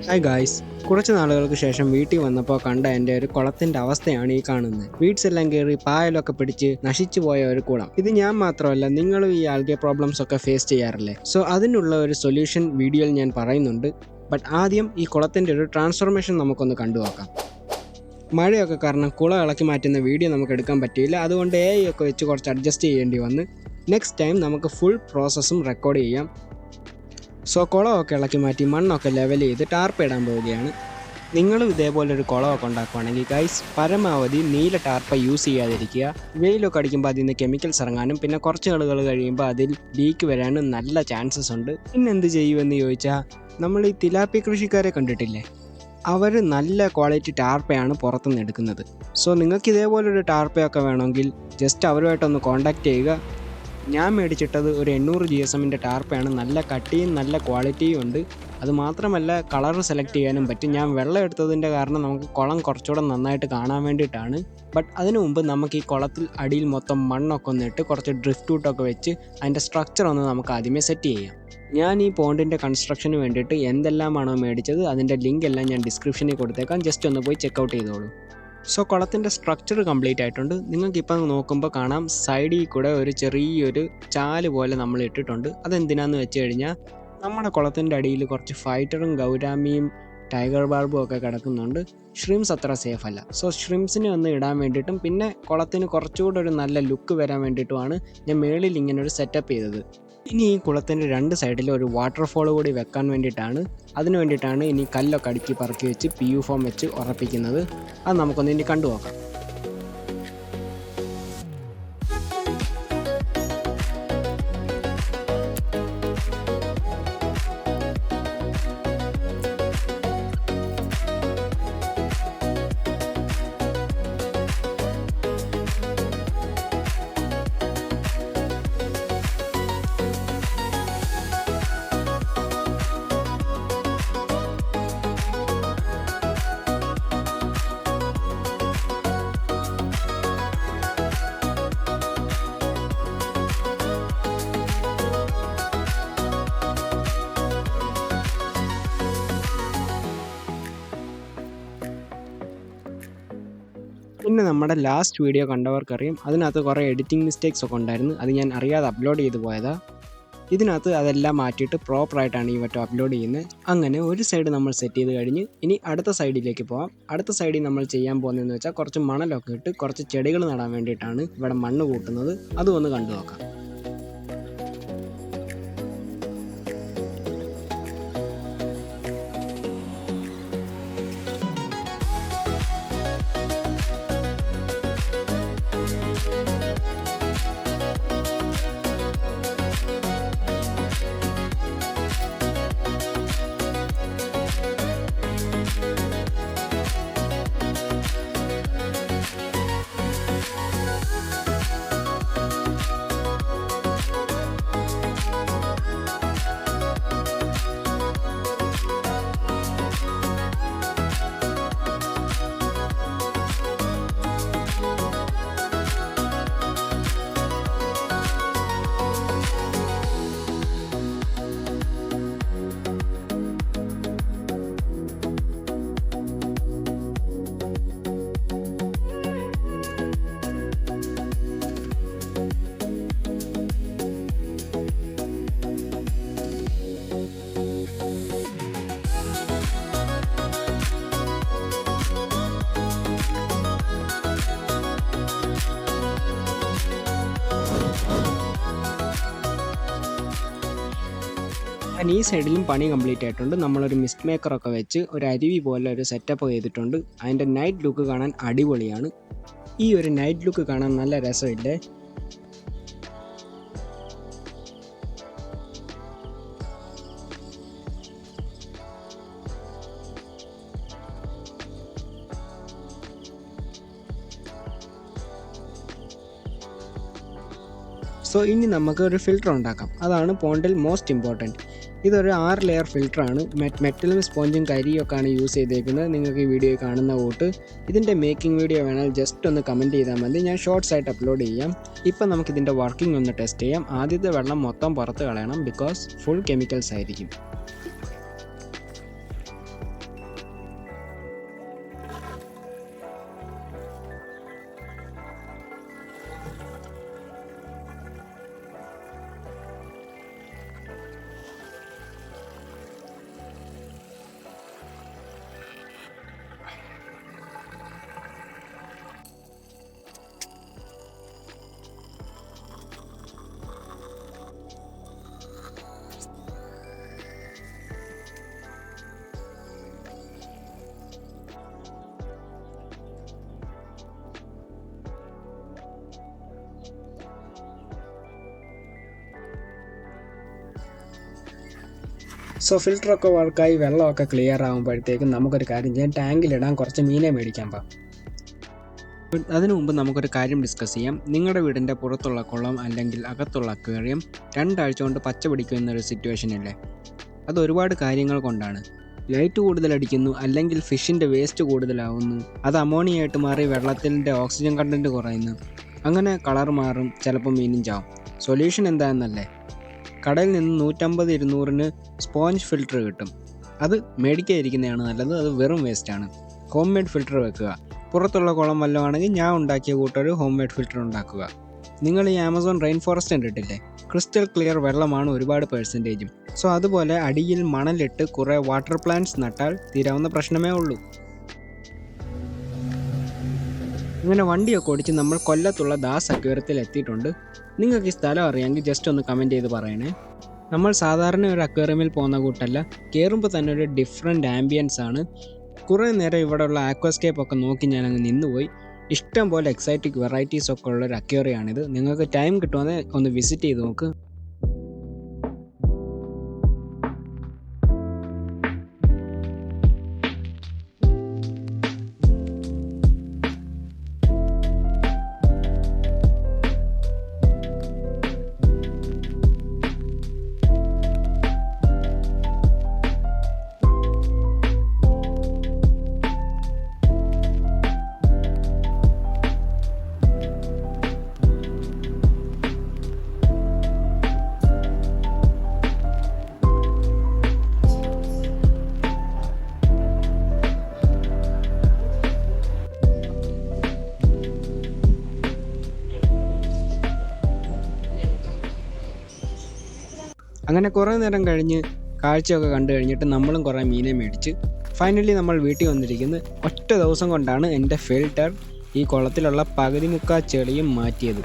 Hi guys, കുറച്ച് നാളുകൾക്ക് ശേഷം വീട്ടിൽ വന്നപ്പോൾ കണ്ട എൻ്റെ ഒരു കുളത്തിൻ്റെ അവസ്ഥയാണ് ഈ കാണുന്നത്. വീഡ്സ് എല്ലാം കയറി പായലൊക്കെ പിടിച്ച് നശിച്ചു പോയ ഒരു കുളം. ഇത് ഞാൻ മാത്രമല്ല, നിങ്ങളും ഈ ആൽഗെ പ്രോബ്ലംസ് ഒക്കെ ഫേസ് ചെയ്യാറില്ലേ? സോ അതിനുള്ള ഒരു സൊല്യൂഷൻ വീഡിയോയിൽ ഞാൻ പറയുന്നുണ്ട്. ബട്ട് ആദ്യം ഈ കുളത്തിൻ്റെ ഒരു ട്രാൻസ്ഫോർമേഷൻ നമുക്കൊന്ന് കണ്ടുനോക്കാം. മഴയൊക്കെ കാരണം കുളം ഇളക്കി മാറ്റുന്ന വീഡിയോ നമുക്ക് എടുക്കാൻ പറ്റിയില്ല, അതുകൊണ്ട് AI ഒക്കെ വെച്ച് കുറച്ച് അഡ്ജസ്റ്റ് ചെയ്യേണ്ടി വന്ന്. നെക്സ്റ്റ് ടൈം നമുക്ക് ഫുൾ പ്രോസസ്സും റെക്കോർഡ് ചെയ്യാം. സോ കുളമൊക്കെ ഇളക്കി മാറ്റി മണ്ണൊക്കെ ലെവൽ ചെയ്ത് ടാർപ്പ് ഇടാൻ പോവുകയാണ്. നിങ്ങളും ഇതേപോലൊരു കുളമൊക്കെ ഉണ്ടാക്കുകയാണെങ്കിൽ ഗൈസ്, പരമാവധി നീല ടാർപ്പ യൂസ് ചെയ്യാതിരിക്കുക. വെയിലൊക്കെ അടിക്കുമ്പോൾ അതിൽ നിന്ന് കെമിക്കൽസ് ഇറങ്ങാനും പിന്നെ കുറച്ച് നാളുകൾ കഴിയുമ്പോൾ അതിൽ ലീക്ക് വരാനും നല്ല ചാൻസസ് ഉണ്ട്. പിന്നെ എന്ത് ചെയ്യുമെന്ന് ചോദിച്ചാൽ, നമ്മൾ ഈ തിലാപ്പി കൃഷിക്കാരെ കണ്ടിട്ടില്ലേ? അവർ നല്ല ക്വാളിറ്റി ടാർപ്പയാണ് പുറത്തുനിന്ന് എടുക്കുന്നത്. സോ നിങ്ങൾക്ക് ഇതേപോലൊരു ടാർപ്പയൊക്കെ വേണമെങ്കിൽ ജസ്റ്റ് അവരുമായിട്ടൊന്ന് കോൺടാക്റ്റ് ചെയ്യുക. ഞാൻ മേടിച്ചിട്ടത് ഒരു 800 GSM-ൻ്റെ ടാർപ്പയാണ്. നല്ല കട്ടിയും നല്ല ക്വാളിറ്റിയും ഉണ്ട്. അതുമാത്രമല്ല കളർ സെലക്ട് ചെയ്യാനും പറ്റും. ഞാൻ വെള്ളം എടുത്തതിൻ്റെ കാരണം നമുക്ക് കുളം കുറച്ചുകൂടെ നന്നായിട്ട് കാണാൻ വേണ്ടിയിട്ടാണ്. ബട്ട് അതിനു മുമ്പ് നമുക്ക് ഈ കുളത്തിൽ അടിയിൽ മൊത്തം മണ്ണൊക്കെ ഒന്ന് ഇട്ട് കുറച്ച് ഡ്രിഫ്റ്റ് ഔട്ടൊക്കെ വെച്ച് അതിൻ്റെ സ്ട്രക്ചർ ഒന്ന് നമുക്ക് ആദ്യമേ സെറ്റ് ചെയ്യാം. ഞാൻ ഈ പോണ്ടിൻ്റെ കൺസ്ട്രക്ഷന് വേണ്ടിയിട്ട് എന്തെല്ലാമാണോ മേടിച്ചത് അതിൻ്റെ ലിങ്ക് എല്ലാം ഞാൻ ഡിസ്ക്രിപ്ഷനിൽ കൊടുത്തേക്കാം. ജസ്റ്റ് ഒന്ന് പോയി ചെക്കൗട്ട് ചെയ്തോളൂ. സോ കുളത്തിൻ്റെ സ്ട്രക്ചർ കംപ്ലീറ്റ് ആയിട്ടുണ്ട്. നിങ്ങൾക്കിപ്പം നോക്കുമ്പോൾ കാണാം, സൈഡിൽ കൂടെ ഒരു ചെറിയൊരു ചാല് പോലെ നമ്മൾ ഇട്ടിട്ടുണ്ട്. അതെന്തിനാന്ന് വെച്ച് കഴിഞ്ഞാൽ, നമ്മുടെ കുളത്തിൻ്റെ അടിയിൽ കുറച്ച് ഫൈറ്ററും ഗൗരാമിയും ടൈഗർ ബാർബും ഒക്കെ കിടക്കുന്നുണ്ട്. ഷ്രിംസ് അത്ര സേഫ് അല്ല. സോ ഷ്രിംസിനെ ഒന്ന് ഇടാൻ വേണ്ടിയിട്ടും പിന്നെ കുളത്തിന് കുറച്ചുകൂടെ ഒരു നല്ല ലുക്ക് വരാൻ വേണ്ടിയിട്ടുമാണ് ഞാൻ മേളിൽ ഇങ്ങനെ ഒരു സെറ്റപ്പ് ചെയ്തത്. ഇനി ഈ കുളത്തിൻ്റെ രണ്ട് സൈഡിൽ ഒരു വാട്ടർഫോൾ കൂടി വെക്കാൻ വേണ്ടിയിട്ടാണ്. അതിന് വേണ്ടിയിട്ടാണ് ഇനി കല്ലൊക്കെ അടുക്കി പറക്കി വെച്ച് PU ഫോം വെച്ച് ഉറപ്പിക്കുന്നത്. അത് നമുക്കൊന്ന് ഇനി കണ്ടു നോക്കാം. പിന്നെ നമ്മുടെ ലാസ്റ്റ് വീഡിയോ കണ്ടവർക്കറിയാം, അതിനകത്ത് കുറേ എഡിറ്റിംഗ് മിസ്റ്റേക്സ് ഒക്കെ ഉണ്ടായിരുന്നു. അത് ഞാൻ അറിയാതെ അപ്ലോഡ് ചെയ്ത് പോയതാണ്. ഇതിനകത്ത് അതെല്ലാം മാറ്റിയിട്ട് പ്രോപ്പറായിട്ടാണ് ഈ വട്ടം അപ്ലോഡ് ചെയ്യുന്നത്. അങ്ങനെ ഒരു സൈഡ് നമ്മൾ സെറ്റ് ചെയ്ത് കഴിഞ്ഞ് ഇനി അടുത്ത സൈഡിലേക്ക് പോകാം. അടുത്ത സൈഡിൽ നമ്മൾ ചെയ്യാൻ പോകുന്നതെന്ന് വെച്ചാൽ, കുറച്ച് മണലൊക്കെ ഇട്ട് കുറച്ച് ചെടികൾ നടാൻ വേണ്ടിയിട്ടാണ് ഇവിടെ മണ്ണ് കൂട്ടുന്നത്. അതും ഒന്ന് കണ്ടു നോക്കാം. ഈ സൈഡിലും പണി കംപ്ലീറ്റ് ആയിട്ടുണ്ട്. നമ്മളൊരു മിസ്റ്റ് മേക്കറൊക്കെ വെച്ച് ഒരു അരുവി പോലെ ഒരു സെറ്റപ്പ് ചെയ്തിട്ടുണ്ട്. അതിൻ്റെ നൈറ്റ് ലുക്ക് കാണാൻ അടിപൊളിയാണ്. ഈ ഒരു നൈറ്റ് ലുക്ക് കാണാൻ നല്ല രസമില്ലേ? സോ ഇനി നമുക്ക് ഒരു ഫിൽറ്റർ ഉണ്ടാക്കാം. അതാണ് പോണ്ടിൽ മോസ്റ്റ് ഇമ്പോർട്ടൻറ്റ്. ഇതൊരു 6 ലെയർ ഫിൽറ്ററാണ്. മെറ്റലും സ്പോഞ്ചും കരിയൊക്കെയാണ് യൂസ് ചെയ്തേക്കുന്നത്. നിങ്ങൾക്ക് ഈ വീഡിയോ കാണുന്ന കൂട്ട് ഇതിൻ്റെ മേക്കിംഗ് വീഡിയോ വേണേൽ ജസ്റ്റ് ഒന്ന് കമൻറ്റ് ചെയ്താൽ മതി. ഞാൻ ഷോർട്സ് ആയിട്ട് അപ്ലോഡ് ചെയ്യാം. ഇപ്പം നമുക്കിതിൻ്റെ വർക്കിംഗ് ഒന്ന് ടെസ്റ്റ് ചെയ്യാം. ആദ്യത്തെ വെള്ളം മൊത്തം പുറത്ത് കളയണം, ബിക്കോസ് ഫുൾ കെമിക്കൽസ് ആയിരിക്കും. സോ ഫിൽറ്ററൊക്കെ വർക്കായി വെള്ളമൊക്കെ ക്ലിയർ ആകുമ്പോഴത്തേക്കും നമുക്കൊരു കാര്യം ചെയ്യാം, ടാങ്കിലിടാൻ കുറച്ച് മീനെ മേടിക്കാൻ പോകാം. അതിനു മുമ്പ് നമുക്കൊരു കാര്യം ഡിസ്കസ് ചെയ്യാം. നിങ്ങളുടെ വീടിൻ്റെ പുറത്തുള്ള കുളം അല്ലെങ്കിൽ അകത്തുള്ള അക്വേറിയം 2 ആഴ്ച കൊണ്ട് പച്ച പിടിക്കുന്നൊരു സിറ്റുവേഷൻ ഇല്ലേ? അത് ഒരുപാട് കാര്യങ്ങൾ കൊണ്ടാണ്. ലൈറ്റ് കൂടുതലടിക്കുന്നു, അല്ലെങ്കിൽ ഫിഷിൻ്റെ വേസ്റ്റ് കൂടുതലാവുന്നു, അത് അമോണിയായിട്ട് മാറി വെള്ളത്തിൻ്റെ ഓക്സിജൻ കണ്ടൻറ്റ് കുറയുന്നു, അങ്ങനെ കളർ മാറും, ചിലപ്പോൾ മീനും ചാവും. സൊല്യൂഷൻ എന്താണെന്നല്ലേ? കടയിൽ നിന്ന് 150-200 സ്പോഞ്ച് ഫിൽറ്റർ കിട്ടും. അത് മേടിക്കാതിരിക്കുന്നതാണ് നല്ലത്, അത് വെറും വേസ്റ്റാണ്. ഹോം മെയ്ഡ് ഫിൽറ്റർ വെക്കുക. പുറത്തുള്ള കുളം വല്ലതും ആണെങ്കിൽ ഞാൻ ഉണ്ടാക്കിയ കൂട്ടൊരു ഹോം മെയ്ഡ് ഫിൽറ്റർ ഉണ്ടാക്കുക. നിങ്ങൾ ഈ ആമസോൺ റെയിൻ ഫോറസ്റ്റ് കണ്ടിട്ടില്ലേ? ക്രിസ്റ്റൽ ക്ലിയർ വെള്ളമാണ് ഒരുപാട് പെർസെൻറ്റേജും. സോ അതുപോലെ അടിയിൽ മണലിട്ട് കുറേ വാട്ടർ പ്ലാന്റ്സ് നട്ടാൽ തീരാവുന്ന പ്രശ്നമേ ഉള്ളൂ. അങ്ങനെ വണ്ടിയൊക്കെ ഓടിച്ച് നമ്മൾ കൊല്ലത്തുള്ള ദാസ് അക്വേറിയത്തിൽ എത്തിയിട്ടുണ്ട്. നിങ്ങൾക്ക് ഈ സ്ഥലം അറിയാമെങ്കിൽ ജസ്റ്റ് ഒന്ന് കമൻറ്റ് ചെയ്ത് പറയണേ. നമ്മൾ സാധാരണ ഒരു അക്വേറിയമിൽ പോകുന്ന കൂട്ടല്ല, കയറുമ്പോൾ തന്നെ ഒരു ഡിഫറെൻറ്റ് ആംബിയൻസ് ആണ്. കുറേ നേരം ഇവിടെയുള്ള ആക്വാസ്കേപ്പ് ഒക്കെ നോക്കി ഞാനങ്ങ് നിന്നുപോയി. ഇഷ്ടം പോലെ എക്സൈറ്റിക് വെറൈറ്റീസ് ഒക്കെ ഉള്ളൊരു അക്വേറിയമാണിത്. നിങ്ങൾക്ക് ടൈം കിട്ടുവാണെങ്കിൽ ഒന്ന് വിസിറ്റ് ചെയ്ത് നോക്ക്. അങ്ങനെ കുറേ നേരം കഴിഞ്ഞ് കാഴ്ചയൊക്കെ കണ്ടു കഴിഞ്ഞിട്ട് നമ്മളും കുറേ മീനെ മേടിച്ച് ഫൈനലി നമ്മൾ വീട്ടിൽ വന്നിരിക്കുന്നത്. ഒറ്റ ദിവസം കൊണ്ടാണ് എൻ്റെ ഫിൽറ്റർ ഈ കുളത്തിലുള്ള പകുതി മുക്കാൽ ചെളിയും മാറ്റിയത്.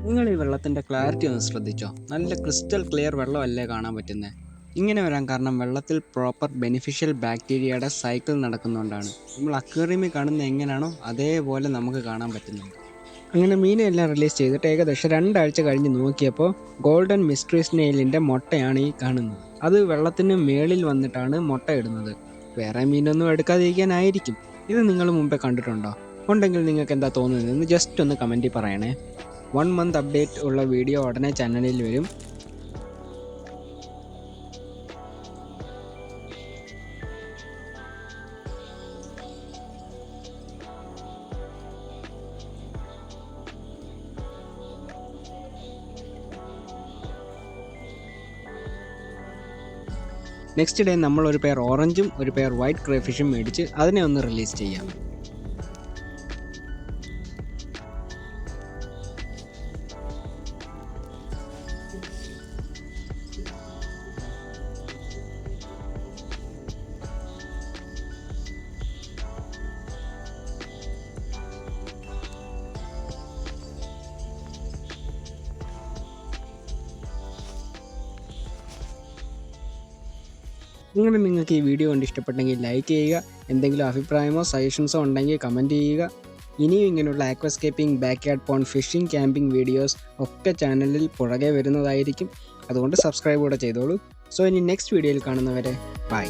നിങ്ങൾ ഈ വെള്ളത്തിൻ്റെ ക്ലാരിറ്റി ഒന്ന് ശ്രദ്ധിച്ചോ? നല്ല ക്രിസ്റ്റൽ ക്ലിയർ വെള്ളമല്ലേ കാണാൻ പറ്റുന്നത്. ഇങ്ങനെ വരാൻ കാരണം വെള്ളത്തിൽ പ്രോപ്പർ ബെനിഫിഷ്യൽ ബാക്ടീരിയയുടെ സൈക്കിൾ നടക്കുന്നതുകൊണ്ടാണ്. നമ്മൾ അക്വേറിയമിൽ കാണുന്ന എങ്ങനെയാണോ അതേപോലെ നമുക്ക് കാണാൻ പറ്റുന്നുണ്ട്. അങ്ങനെ മീനെല്ലാം റിലീസ് ചെയ്തിട്ട് ഏകദേശം 2 ആഴ്ച കഴിഞ്ഞ് നോക്കിയപ്പോൾ ഗോൾഡൻ മിസ്റ്ററി സ്നെയിലിൻ്റെ മുട്ടയാണ് ഈ കാണുന്നത്. അത് വെള്ളത്തിന് മേളിൽ വന്നിട്ടാണ് മുട്ട ഇടുന്നത്. വേറെ മീനൊന്നും എടുക്കാതിരിക്കാനായിരിക്കും. ഇത് നിങ്ങൾ മുമ്പേ കണ്ടിട്ടുണ്ടോ? ഉണ്ടെങ്കിൽ നിങ്ങൾക്ക് എന്താ തോന്നുന്നതെന്ന് ജസ്റ്റ് ഒന്ന് കമൻറ്റിൽ പറയണേ. 1 മന്ത് അപ്ഡേറ്റ് ഉള്ള വീഡിയോ ഉടനെ ചാനലിൽ വരും. നെക്സ്റ്റ് ഡേ നമ്മൾ ഒരു പെയർ ഓറഞ്ചും ഒരു പെയർ വൈറ്റ് ക്രേഫിഷും മേടിച്ച് അതിനെ ഒന്ന് റിലീസ് ചെയ്യാം. അങ്ങനെ നിങ്ങൾക്ക് ഈ വീഡിയോ കണ്ട് ഇഷ്ടപ്പെട്ടെങ്കിൽ ലൈക്ക് ചെയ്യുക. എന്തെങ്കിലും അഭിപ്രായമോ സജഷൻസോ ഉണ്ടെങ്കിൽ കമൻറ്റ് ചെയ്യുക. ഇനിയും ഇങ്ങനെയുള്ള aquascaping, backyard pond, fishing, camping videos ഒക്കെ ചാനലിൽ പുറകെ വരുന്നതായിരിക്കും. അതുകൊണ്ട് സബ്സ്ക്രൈബ് കൂടെ ചെയ്തോളൂ. സോ ഇനി നെക്സ്റ്റ് വീഡിയോയിൽ കാണുന്നവരെ ബൈ.